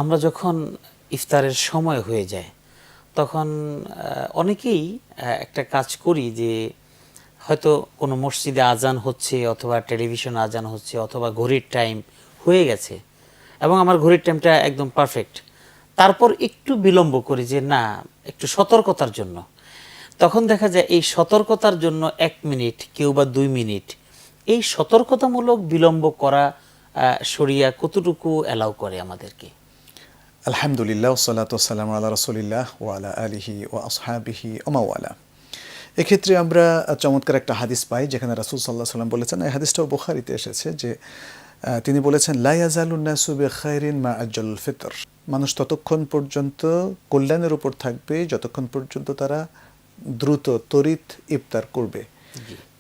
আমরা যখন ইফতারের সময় হয়ে যায় তখন অনেকেই একটা কাজ করি যে হয়তো কোনো মসজিদে আজান হচ্ছে অথবা টেলিভিশন আজান হচ্ছে অথবা ঘড়ির টাইম হয়ে গেছে এবং আমার ঘড়ির টাইমটা একদম পারফেক্ট, তারপর একটু বিলম্ব করি যে না একটু সতর্কতার জন্য। তখন দেখা যায় এই সতর্কতার জন্য 1 মিনিট কেউ বা 2 মিনিট এই সতর্কতামূলক বিলম্ব করা শরিয়া কতটুকু অ্যালাউ করে আমাদেরকে? আলহামদুলিল্লাহ ওয়াসসালাতু ওয়াসসালামু আলা রাসূলিল্লাহ ওয়া আলা আলিহি ওয়া আসহাবিহি ওয়া মাওয়ালা। এক্ষেত্রে আমরা চমৎকার একটা হাদিস পাই যেখানে রাসূল সাল্লাল্লাহু আলাইহি ওয়াসাল্লাম বলেছেন, এই হাদিসটাও বুখারীতে এসেছে, যে তিনি বলেছেন লা ইয়াজালুন নাসু বিখাইরিন মা আজ্জালুল ফিতর। মানুষ ততক্ষণ পর্যন্ত কল্যাণের উপর থাকবে যতক্ষণ পর্যন্ত তারা দ্রুত তড়িৎ ইফতার করবে।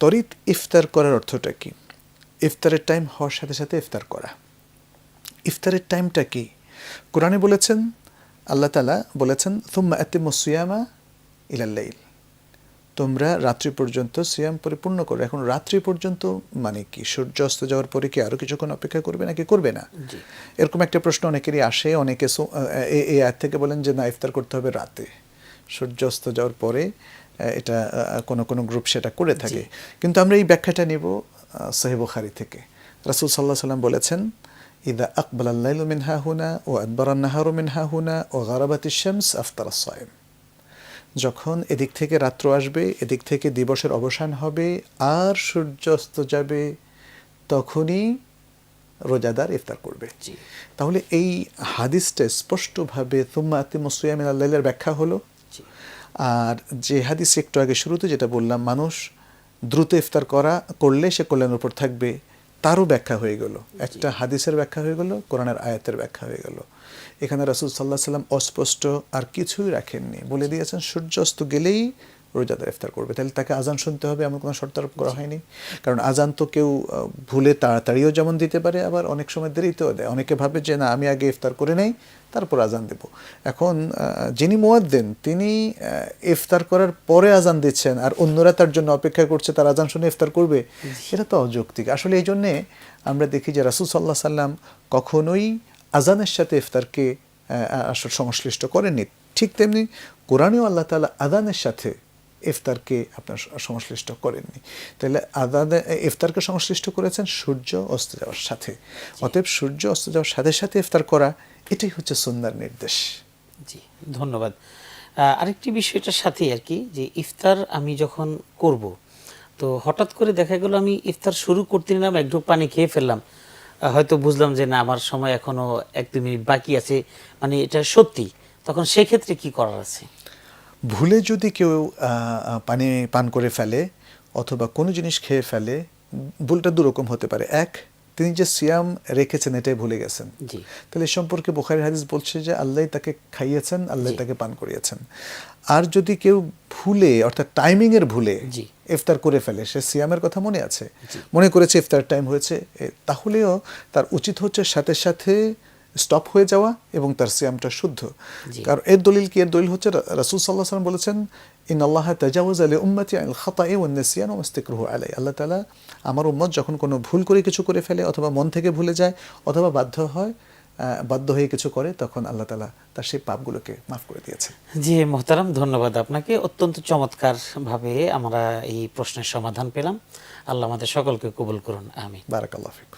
তড়িৎ ইফতার করার অর্থটা কি? ইফতারের টাইম হওয়ার সাথে সাথে ইফতার করা। ইফতারের টাইমটা কি? কোরআনে বলেছেন, আল্লাহ তাআলা বলেছেন সুম্মা আতিমুস সিয়ামা ইলাল লাইল, তোমরা রাত্রি পর্যন্ত সিয়াম পরিপূর্ণ করো। এখন রাত্রি পর্যন্ত মানে কি? সূর্য অস্ত যাওয়ার পরে কি আরও কিছুক্ষণ অপেক্ষা করবে নাকি করবে না? এরকম একটা প্রশ্ন অনেকেরই আসে। অনেকে এই আয়াত থেকে বলেন যে না, ইফতার করতে হবে রাতে, সূর্য অস্ত যাওয়ার পরে। এটা কোনো গ্রুপ সেটা করে থাকে, কিন্তু আমরা এই ব্যাখ্যাটা নেব সহিহ বুখারী থেকে। রাসূল সাল্লাল্লাহু আলাইহি ওয়াসাল্লাম বলেছেন, ইদা আকবালাল লাইলু মিন হাহুনা ওয়া আদবারান নাহারু মিন হাহুনা ওয়া গারাবাতিশ শামস আফতারাস সায়েম। যখন এদিক থেকে রাত্র আসবে, এদিক থেকে দিবসের অবসান হবে আর সূর্য অস্ত যাবে, তখনই রোজাদার ইফতার করবে। তাহলে এই হাদিসটা স্পষ্টভাবে সুম্মা আতিমুস সিয়াম ইলাল লাইলের ব্যাখ্যা হলো। আর যে হাদিস একটু আগে শুরুতে যেটা বললাম, মানুষ দ্রুত ইফতার করলে সে কল্যাণের উপর থাকবে, তারও ব্যাখ্যা হয়ে গেল। একটা হাদিসের ব্যাখ্যা হয়ে গেল, কোরআনের আয়াতের ব্যাখ্যা হয়ে গেল। এখানে রাসূল সাল্লাল্লাহু আলাইহি ওয়াসাল্লাম অস্পষ্ট আর কিছুই রাখেননি, বলে দিয়েছেন সূর্য অস্ত গেলেই রোজাদার ইফতার করবে। তাহলে তাকে আজান শুনতে হবে এমন কোনো শর্ত আরোপ করা হয়নি। কারণ আজান তো কেউ ভুলে তাড়াতাড়িও যেমন দিতে পারে, আবার অনেক সময় দেরিতেও দেয়। অনেকে ভাবে যে না, আমি আগে ইফতার করে নেই তারপর আজান দেব। এখন যিনি মুয়াজ্জিন তিনি ইফতার করার পরে আজান দিচ্ছেন আর অন্যরা তার জন্য অপেক্ষা করছে তার আজান শুনে ইফতার করবে, এটা তো অযৌক্তিক। আসলে এই জন্যে আমরা দেখি যে রাসূল সাল্লাল্লাহু আলাইহি ওয়াসাল্লাম কখনোই আজানের সাথে ইফতারকে আসলে সংশ্লিষ্ট করেননি। ঠিক তেমনি কোরআনেও আল্লাহ তাআলা আযানের সাথে ইফতারকে আপনার সংশ্লিষ্ট করেননি। তাহলে আযানে ইফতারকে সংশ্লিষ্ট করেছেন সূর্য অস্ত যাওয়ার সাথে। অতএব সূর্য অস্ত যাওয়ার সাথে সাথে ইফতার করা, এটাই হচ্ছে সুন্নাহর নির্দেশ। জি, ধন্যবাদ। আরেকটি বিষয়টার সাথে আর কি, যে ইফতার আমি যখন করব তো হঠাৎ করে দেখা গেল আমি ইফতার শুরু করতে নিলাম, এক ঢোক পানি খেয়ে ফেললাম, হয়তো বুঝলাম যে না আমার সময় এখনো 1-2 মিনিট বাকি আছে, মানে এটা সত্যি, তখন সেক্ষেত্রে কি করার আছে? ভুলে যদি কেউ পানি পান করে ফেলে অথবা কোনো জিনিস খেয়ে ফেলে, ভুলটা দুরকম হতে পারে। এক, তিনি যে সিয়াম রেখেছেন এটাই ভুলে গেছেন, তাহলে এ সম্পর্কে বুখারীর হাদিস বলছে যে আল্লাহ তাকে খাইয়েছেন, আল্লাহ তাকে পান করিয়েছেন। আর যদি কেউ ভুলে, অর্থাৎ টাইমিংয়ের ভুলে ইফতার করে ফেলে, সে সিয়ামের কথা মনে আছে, মনে করেছে ইফতার টাইম হয়েছে, তাহলেও তার উচিত হচ্ছে সাথে সাথে স্টপ হয়ে যাওয়া এবং তার সিয়ামটা শুদ্ধ। কারণ এর দলিল কি? এর দলিল হচ্ছে রাসূল সাল্লাল্লাহু আলাইহি ওয়াসাল্লাম বলেছেন, ইন্নাল্লাহা তাজাওয়াজা লিউম্মতি আনিল খাতাই ওয়ান নিসয়ান ওয়া মাসতাকরুহু আলাই। আল্লাহ তাআলা আমার উম্মত যখন কোনো ভুল করে কিছু করে ফেলে অথবা মন থেকে ভুলে যায় অথবা বাধ্য হয়ে কিছু করে, তখন আল্লাহ তাআলা তার সেই পাপগুলোকে মাফ করে দিয়েছে। জি মোহতারাম, ধন্যবাদ আপনাকে। অত্যন্ত চমৎকার ভাবে আমরা এই প্রশ্নের সমাধান পেলাম। আল্লাহ আমাদের সকলকে কবুল করুন, আমিন। বারাকাল্লাহু ফিক।